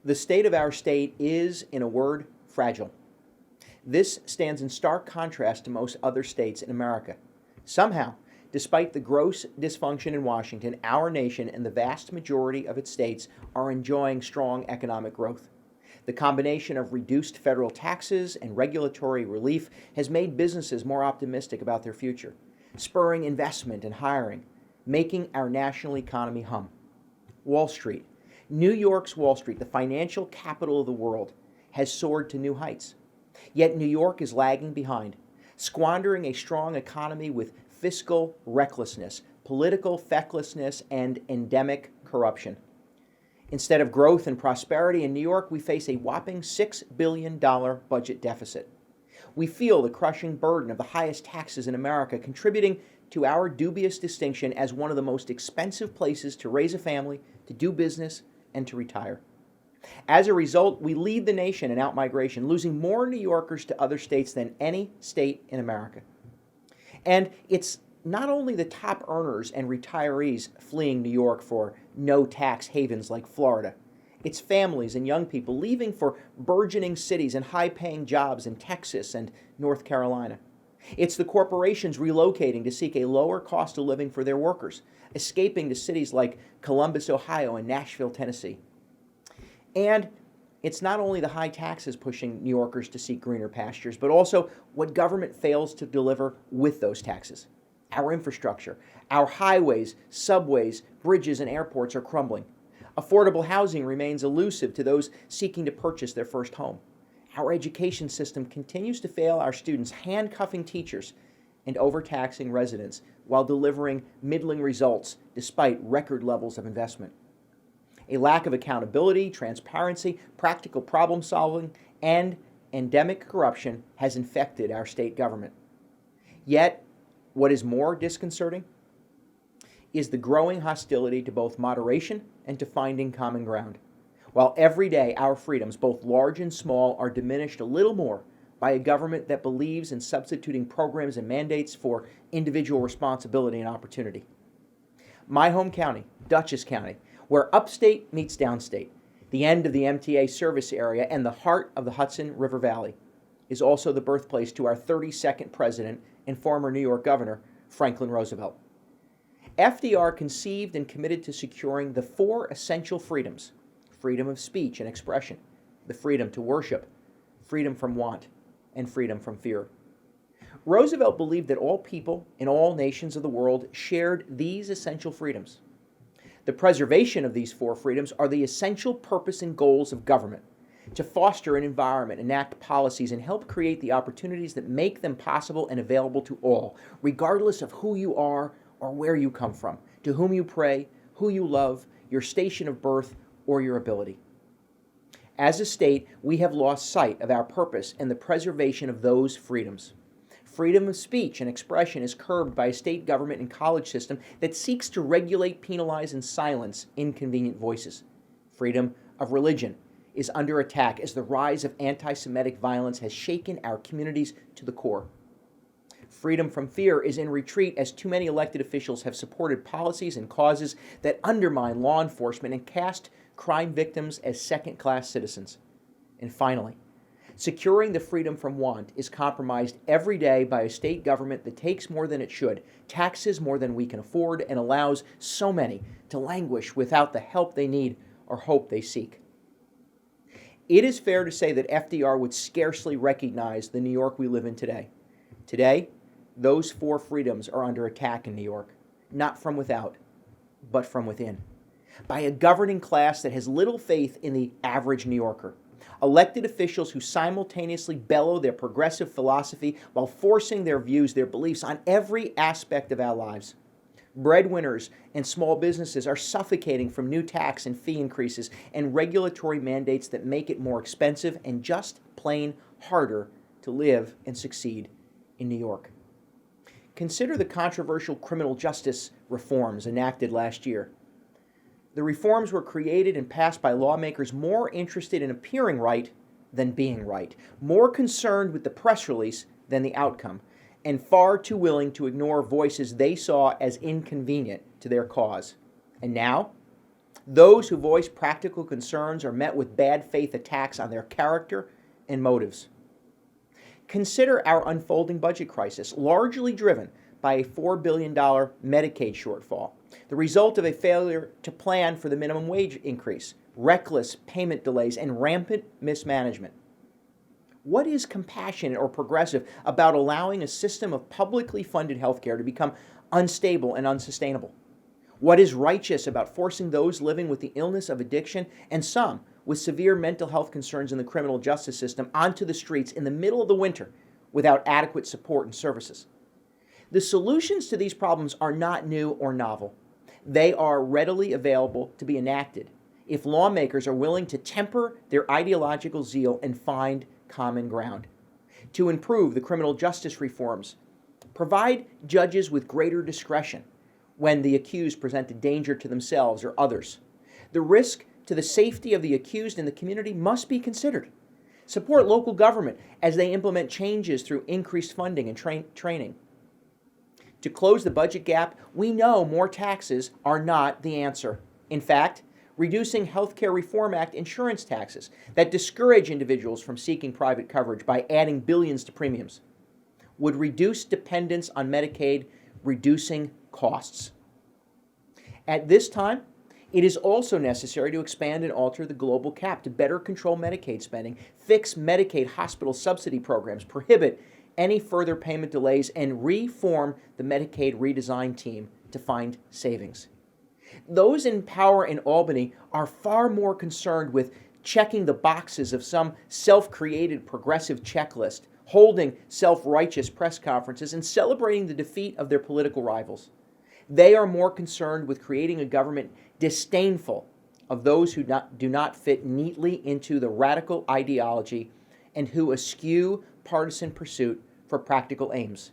The state of our state is, in a word, fragile. This stands in stark contrast to most other states in America. Somehow, despite the gross dysfunction in Washington, our nation and the vast majority of its states are enjoying strong economic growth. The combination of reduced federal taxes and regulatory relief has made businesses more optimistic about their future, spurring investment and hiring, making our national economy hum. Wall Street, New York's Wall Street, the financial capital of the world, has soared to new heights. Yet New York is lagging behind, squandering a strong economy with fiscal recklessness, political fecklessness, and endemic corruption. Instead of growth and prosperity in New York, we face a whopping $6 billion budget deficit. We feel the crushing burden of the highest taxes in America, contributing to our dubious distinction as one of the most expensive places to raise a family, to do business, and to retire. As a result, we lead the nation in outmigration, losing more New Yorkers to other states than any state in America. And it's not only the top earners and retirees fleeing New York for no-tax havens like Florida. It's families and young people leaving for burgeoning cities and high-paying jobs in Texas and North Carolina. It's the corporations relocating to seek a lower cost of living for their workers, escaping to cities like Columbus, Ohio, and Nashville, Tennessee. And it's not only the high taxes pushing New Yorkers to seek greener pastures, but also what government fails to deliver with those taxes. Our infrastructure, our highways, subways, bridges, and airports are crumbling. Affordable housing remains elusive to those seeking to purchase their first home. Our education system continues to fail our students, handcuffing teachers and overtaxing residents while delivering middling results despite record levels of investment. A lack of accountability, transparency, practical problem solving, and endemic corruption has infected our state government. Yet, what is more disconcerting is the growing hostility to both moderation and to finding common ground. While every day our freedoms, both large and small, are diminished a little more by a government that believes in substituting programs and mandates for individual responsibility and opportunity. My home county, Dutchess County, where upstate meets downstate, the end of the MTA service area and the heart of the Hudson River Valley, is also the birthplace to our 32nd president and former New York governor, Franklin Roosevelt. FDR conceived and committed to securing the four essential freedoms: freedom of speech and expression, the freedom to worship, freedom from want, and freedom from fear. Roosevelt believed that all people in all nations of the world shared these essential freedoms. The preservation of these four freedoms are the essential purpose and goals of government: to foster an environment, enact policies, and help create the opportunities that make them possible and available to all, regardless of who you are or where you come from, to whom you pray, who you love, your station of birth, or your ability. As a state, we have lost sight of our purpose and the preservation of those freedoms. Freedom of speech and expression is curbed by a state government and college system that seeks to regulate, penalize, and silence inconvenient voices. Freedom of religion is under attack as the rise of anti-Semitic violence has shaken our communities to the core. Freedom from fear is in retreat as too many elected officials have supported policies and causes that undermine law enforcement and cast crime victims as second-class citizens. And finally, securing the freedom from want is compromised every day by a state government that takes more than it should, taxes more than we can afford, and allows so many to languish without the help they need or hope they seek. It is fair to say that FDR would scarcely recognize the New York we live in today. Today, those four freedoms are under attack in New York, not from without, but from within, by a governing class that has little faith in the average New Yorker. Elected officials who simultaneously bellow their progressive philosophy while forcing their views, their beliefs on every aspect of our lives. Breadwinners and small businesses are suffocating from new tax and fee increases and regulatory mandates that make it more expensive and just plain harder to live and succeed in New York. Consider the controversial criminal justice reforms enacted last year. The reforms were created and passed by lawmakers more interested in appearing right than being right, more concerned with the press release than the outcome, and far too willing to ignore voices they saw as inconvenient to their cause. And now, Those who voice practical concerns are met with bad faith attacks on their character and motives. Consider our unfolding budget crisis, largely driven by a $4 billion Medicaid shortfall, the result of a failure to plan for the minimum wage increase, reckless payment delays, and rampant mismanagement. What is compassionate or progressive about allowing a system of publicly funded healthcare to become unstable and unsustainable? What is righteous about forcing those living with the illness of addiction and some with severe mental health concerns in the criminal justice system onto the streets in the middle of the winter without adequate support and services? The solutions to these problems are not new or novel. They are readily available to be enacted if lawmakers are willing to temper their ideological zeal and find common ground. To improve the criminal justice reforms, provide judges with greater discretion when the accused present a danger to themselves or others. The risk to the safety of the accused and the community must be considered. Support local government as they implement changes through increased funding and training. To close the budget gap, we know more taxes are not the answer. In fact, reducing Healthcare Reform Act insurance taxes that discourage individuals from seeking private coverage by adding billions to premiums would reduce dependence on Medicaid, reducing costs. At this time, it is also necessary to expand and alter the global cap to better control Medicaid spending, fix Medicaid hospital subsidy programs, prohibit any further payment delays, and reform the Medicaid redesign team to find savings. Those in power in Albany are far more concerned with checking the boxes of some self-created progressive checklist, holding self-righteous press conferences, and celebrating the defeat of their political rivals. They are more concerned with creating a government disdainful of those who do not fit neatly into the radical ideology and who eschew partisan pursuit for practical aims.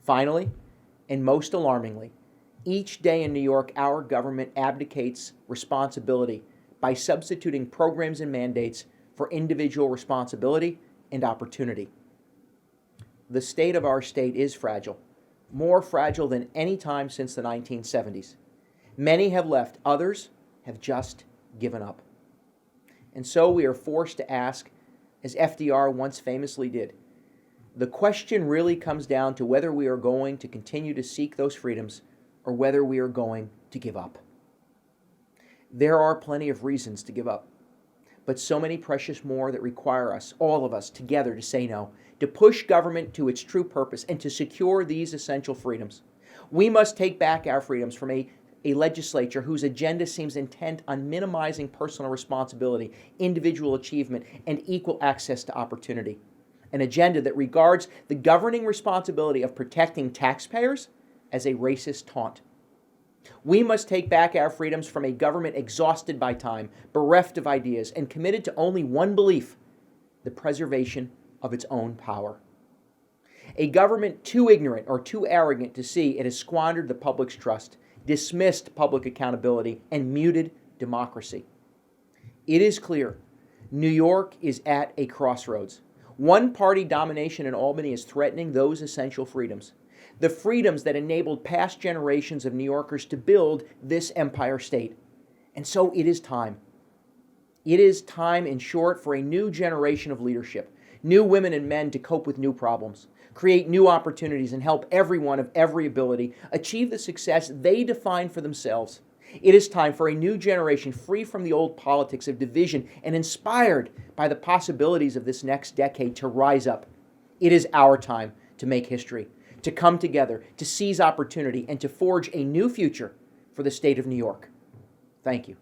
Finally, and most alarmingly, each day in New York, our government abdicates responsibility by substituting programs and mandates for individual responsibility and opportunity. The state of our state is fragile, more fragile than any time since the 1970s. Many have left, others have just given up. And so we are forced to ask, as FDR once famously did, the question really comes down to whether we are going to continue to seek those freedoms or whether we are going to give up. There are plenty of reasons to give up, but so many precious more that require us, all of us, together to say no, to push government to its true purpose and to secure these essential freedoms. We must take back our freedoms from a legislature whose agenda seems intent on minimizing personal responsibility, individual achievement, and equal access to opportunity. An agenda that regards the governing responsibility of protecting taxpayers as a racist taunt. We must take back our freedoms from a government exhausted by time, bereft of ideas, and committed to only one belief: the preservation of its own power. A government too ignorant or too arrogant to see it has squandered the public's trust, dismissed public accountability, and muted democracy. It is clear New York is at a crossroads. One-party domination in Albany is threatening those essential freedoms, the freedoms that enabled past generations of New Yorkers to build this empire state. And so it is time. It is time, in short, for a new generation of leadership, new women and men to cope with new problems, create new opportunities, and help everyone of every ability achieve the success they define for themselves. It is time for a new generation free from the old politics of division and inspired by the possibilities of this next decade to rise up. It is our time to make history, to come together, to seize opportunity, and to forge a new future for the state of New York. Thank you.